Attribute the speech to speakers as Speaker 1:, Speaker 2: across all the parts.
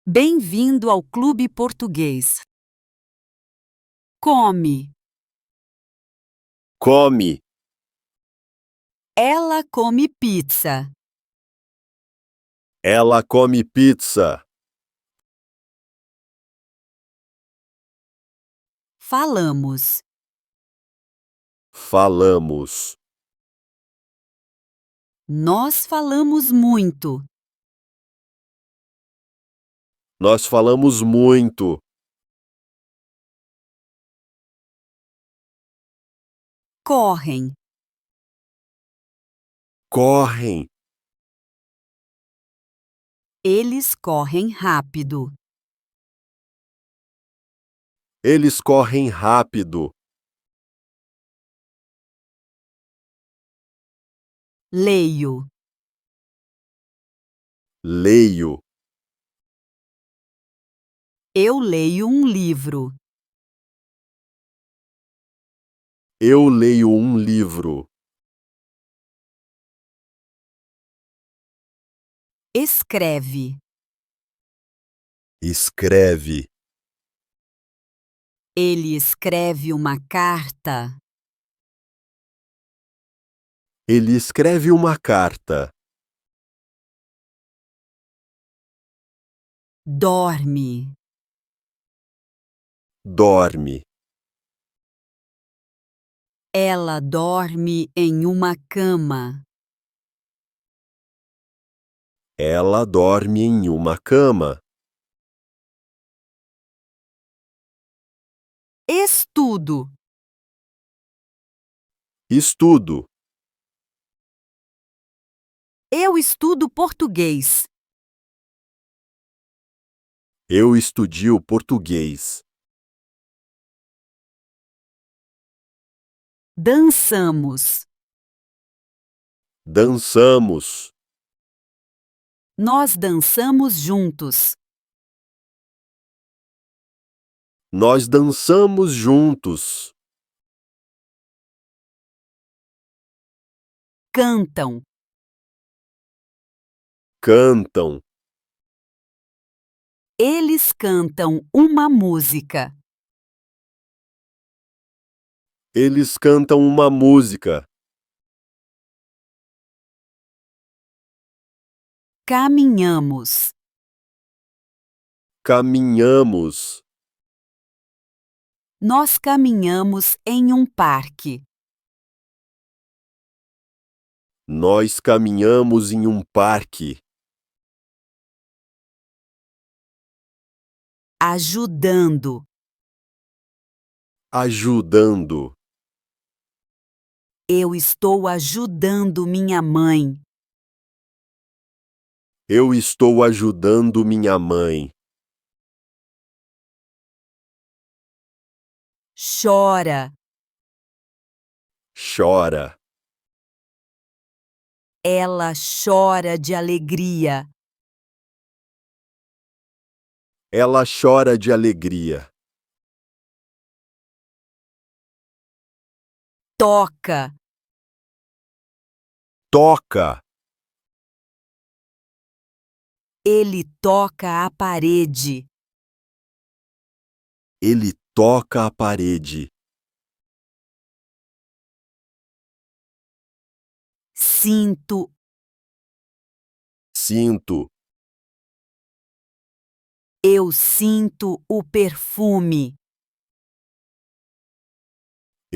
Speaker 1: Bem-vindo ao Clube Português. Come.
Speaker 2: Come.
Speaker 1: Ela come pizza.
Speaker 2: Ela come pizza.
Speaker 1: Falamos.
Speaker 2: Falamos.
Speaker 1: Nós falamos muito.
Speaker 2: Nós falamos muito.
Speaker 1: Correm.
Speaker 2: Correm.
Speaker 1: Eles correm rápido.
Speaker 2: Eles correm rápido.
Speaker 1: Leio.
Speaker 2: Leio.
Speaker 1: Eu leio um livro.
Speaker 2: Eu leio um livro.
Speaker 1: Escreve.
Speaker 2: Escreve.
Speaker 1: Ele escreve uma carta.
Speaker 2: Ele escreve uma carta.
Speaker 1: Dorme.
Speaker 2: Dorme.
Speaker 1: Ela dorme em uma cama.
Speaker 2: Ela dorme em uma cama.
Speaker 1: Estudo.
Speaker 2: Estudo.
Speaker 1: Eu estudo português.
Speaker 2: Eu estudio português.
Speaker 1: Dançamos.
Speaker 2: Dançamos.
Speaker 1: Nós dançamos juntos.
Speaker 2: Nós dançamos juntos.
Speaker 1: Cantam.
Speaker 2: Cantam.
Speaker 1: Eles cantam uma música.
Speaker 2: Eles cantam uma música.
Speaker 1: Caminhamos.
Speaker 2: Caminhamos.
Speaker 1: Nós caminhamos em um parque.
Speaker 2: Nós caminhamos em um parque.
Speaker 1: Ajudando.
Speaker 2: Ajudando.
Speaker 1: Eu estou ajudando minha mãe.
Speaker 2: Eu estou ajudando minha mãe.
Speaker 1: Chora.
Speaker 2: Chora.
Speaker 1: Ela chora de alegria.
Speaker 2: Ela chora de alegria.
Speaker 1: Toca.
Speaker 2: Toca.
Speaker 1: Ele toca a parede.
Speaker 2: Ele toca a parede.
Speaker 1: Sinto.
Speaker 2: Sinto.
Speaker 1: Eu sinto o perfume.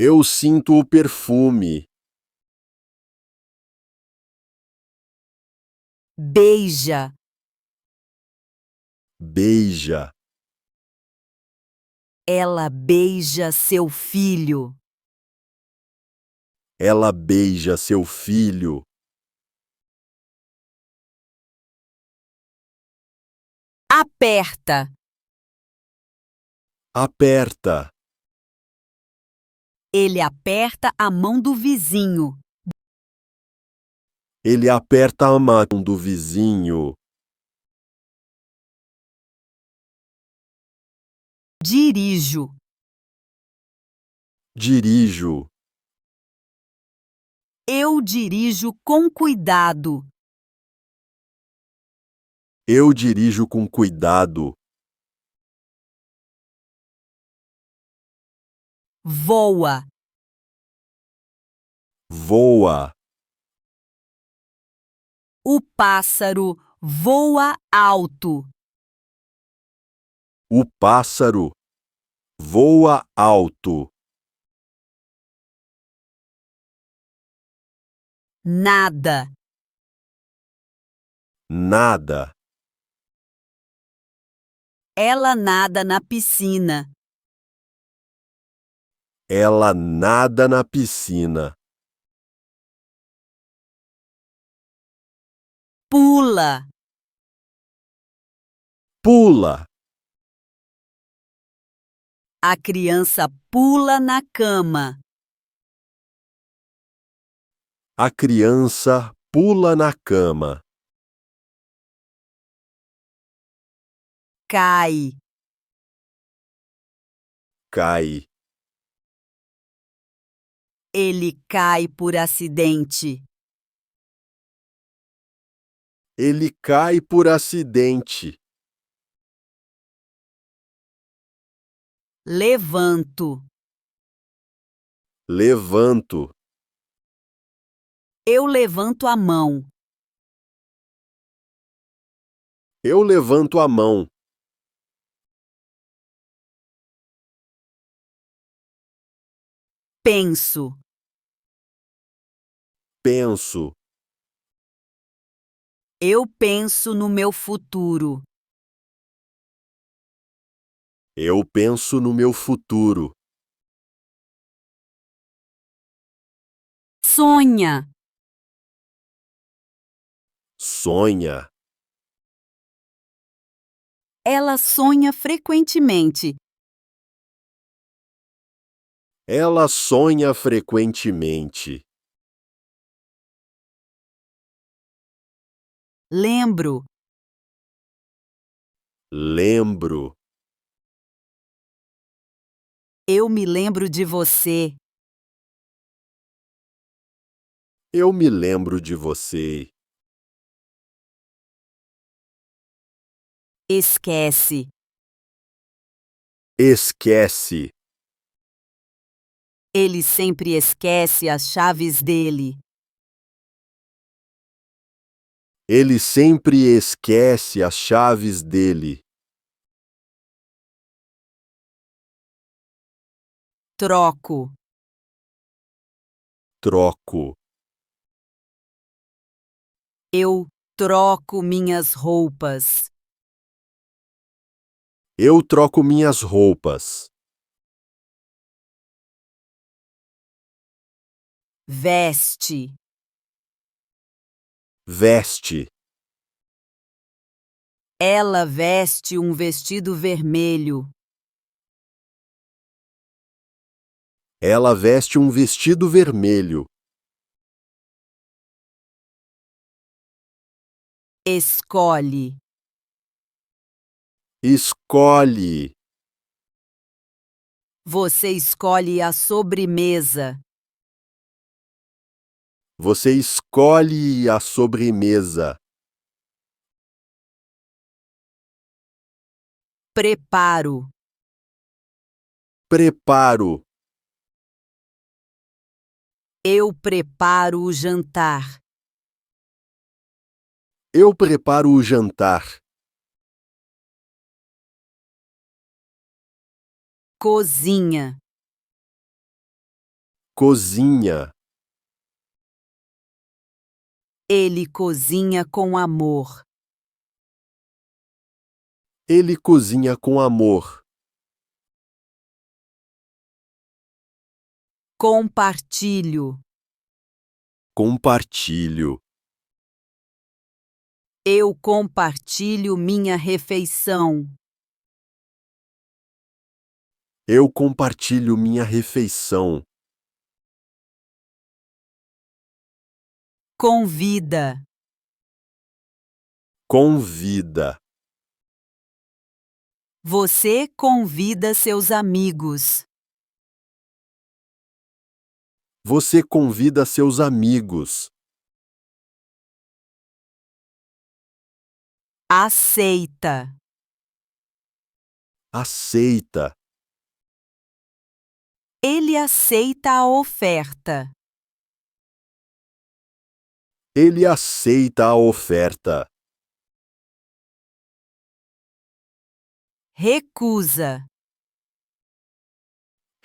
Speaker 2: Eu sinto o perfume.
Speaker 1: Beija.
Speaker 2: Beija.
Speaker 1: Ela beija seu filho.
Speaker 2: Ela beija seu filho.
Speaker 1: Aperta.
Speaker 2: Aperta.
Speaker 1: Ele aperta a mão do vizinho.
Speaker 2: Ele aperta a mão do vizinho.
Speaker 1: Dirijo.
Speaker 2: Dirijo.
Speaker 1: Eu dirijo com cuidado.
Speaker 2: Eu dirijo com cuidado.
Speaker 1: Voa.
Speaker 2: Voa.
Speaker 1: O pássaro voa alto.
Speaker 2: O pássaro voa alto.
Speaker 1: Nada.
Speaker 2: Nada.
Speaker 1: Ela nada na piscina.
Speaker 2: Ela nada na piscina.
Speaker 1: Pula.
Speaker 2: Pula.
Speaker 1: A criança pula na cama.
Speaker 2: A criança pula na cama.
Speaker 1: Cai.
Speaker 2: Cai.
Speaker 1: Ele cai por acidente.
Speaker 2: Ele cai por acidente.
Speaker 1: Levanto.
Speaker 2: Levanto.
Speaker 1: Eu levanto a mão.
Speaker 2: Eu levanto a mão.
Speaker 1: Penso.
Speaker 2: Penso.
Speaker 1: Eu penso no meu futuro.
Speaker 2: Eu penso no meu futuro.
Speaker 1: Sonha.
Speaker 2: Sonha.
Speaker 1: Ela sonha frequentemente.
Speaker 2: Ela sonha frequentemente.
Speaker 1: Lembro.
Speaker 2: Lembro.
Speaker 1: Eu me lembro de você.
Speaker 2: Eu me lembro de você.
Speaker 1: Esquece.
Speaker 2: Esquece.
Speaker 1: Ele sempre esquece as chaves dele.
Speaker 2: Ele sempre esquece as chaves dele.
Speaker 1: Troco.
Speaker 2: Troco.
Speaker 1: Eu troco minhas roupas.
Speaker 2: Eu troco minhas roupas.
Speaker 1: Veste.
Speaker 2: Veste.
Speaker 1: Ela veste um vestido vermelho.
Speaker 2: Ela veste um vestido vermelho.
Speaker 1: Escolhe.
Speaker 2: Escolhe.
Speaker 1: Você escolhe a sobremesa.
Speaker 2: Você escolhe a sobremesa.
Speaker 1: Preparo.
Speaker 2: Preparo.
Speaker 1: Eu preparo o jantar.
Speaker 2: Eu preparo o jantar.
Speaker 1: Cozinha.
Speaker 2: Cozinha.
Speaker 1: Ele cozinha com amor.
Speaker 2: Ele cozinha com amor.
Speaker 1: Compartilho.
Speaker 2: Compartilho.
Speaker 1: Eu compartilho minha refeição.
Speaker 2: Eu compartilho minha refeição.
Speaker 1: Convida.
Speaker 2: Convida.
Speaker 1: Você convida seus amigos.
Speaker 2: Você convida seus amigos.
Speaker 1: Aceita.
Speaker 2: Aceita.
Speaker 1: Ele aceita a oferta.
Speaker 2: Ele aceita a oferta.
Speaker 1: Recusa.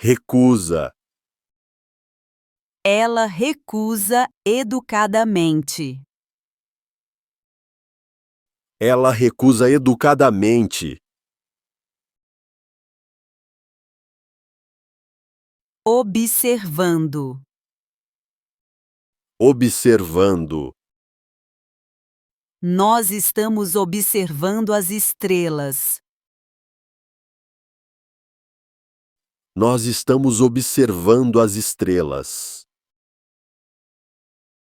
Speaker 2: Recusa.
Speaker 1: Ela recusa educadamente.
Speaker 2: Ela recusa educadamente.
Speaker 1: Observando.
Speaker 2: Observando.
Speaker 1: Nós estamos observando as estrelas.
Speaker 2: Nós estamos observando as estrelas.